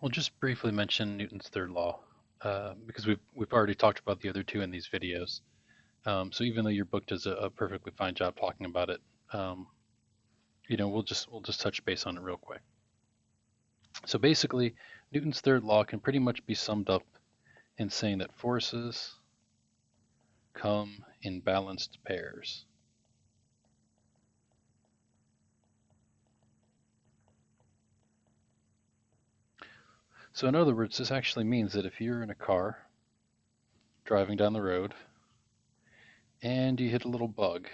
We'll just briefly mention Newton's third law, because we've already talked about the other two in these videos. So even though your book does a perfectly fine job talking about it, um, we'll just touch base on it real quick. So basically, Newton's third law can pretty much be summed up in saying that forces come in balanced pairs. So in other words, this actually means that if you're in a car driving down the road and you hit a little bug,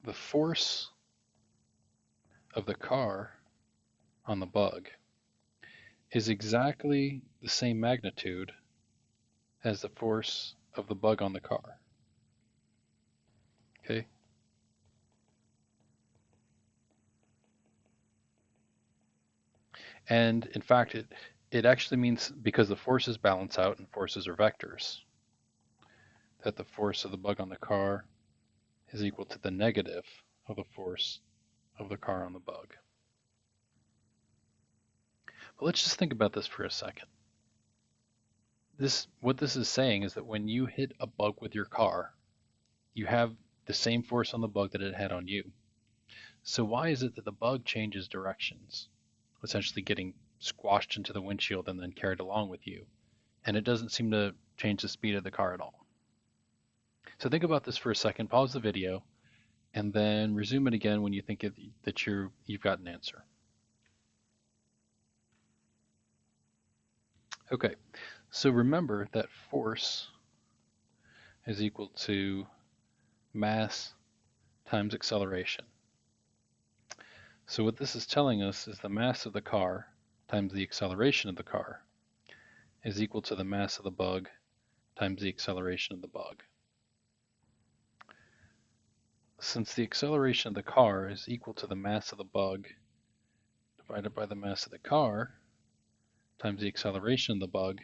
the force of the car on the bug is exactly the same magnitude as the force of the bug on the car. Okay? And in fact, it actually means, because the forces balance out and forces are vectors, that the force of the bug on the car is equal to the negative of the force of the car on the bug. But let's just think about this for a second. What this is saying is that when you hit a bug with your car, you have the same force on the bug that it had on you. So why is it that the bug changes directions, essentially getting squashed into the windshield and then carried along with you, and it doesn't seem to change the speed of the car at all? So think about this for a second, pause the video, and then resume it again when you think that you've got an answer. Okay, so remember that force is equal to mass times acceleration. So what this is telling us is the mass of the car times the acceleration of the car is equal to the mass of the bug times the acceleration of the bug. Since the acceleration of the car is equal to the mass of the bug divided by the mass of the car times the acceleration of the bug,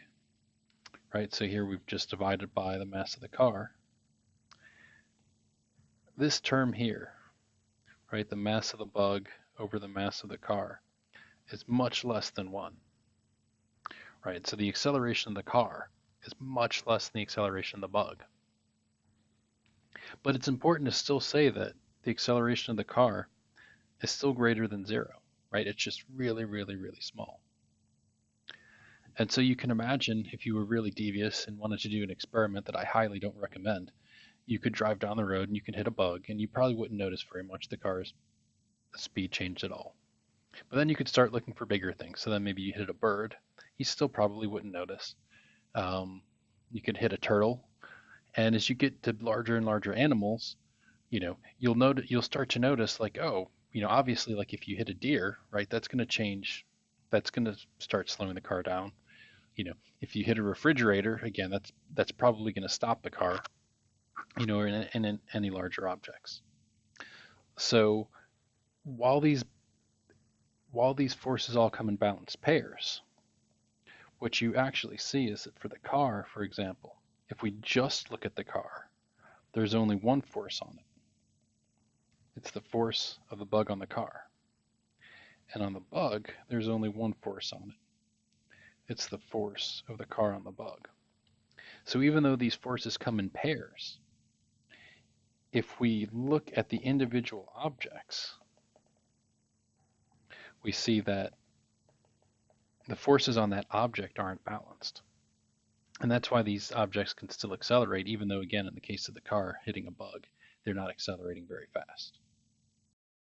right? So here we've just divided by the mass of the car. This term here, right, the mass of the bug over the mass of the car, is much less than 1, right? So the acceleration of the car is much less than the acceleration of the bug. But it's important to still say that the acceleration of the car is still greater than 0, right? It's just really, really, really small. And so you can imagine, if you were really devious and wanted to do an experiment that I highly don't recommend, you could drive down the road and you could hit a bug and you probably wouldn't notice very much the car's speed changed at all. But then you could start looking for bigger things. So then maybe you hit a bird, you still probably wouldn't notice. You could hit a turtle, and as you get to larger and larger animals, you'll start to notice, like, oh, obviously, like if you hit a deer, right, that's going to change, that's going to start slowing the car down. If you hit a refrigerator, again, that's probably going to stop the car, or in any larger objects. So while these forces all come in balanced pairs, what you actually see is that for the car, for example, if we just look at the car, there's only one force on it. It's the force of the bug on the car. And on the bug, there's only one force on it. It's the force of the car on the bug. So even though these forces come in pairs, if we look at the individual objects, we see that the forces on that object aren't balanced. And that's why these objects can still accelerate, even though, again, in the case of the car hitting a bug, they're not accelerating very fast.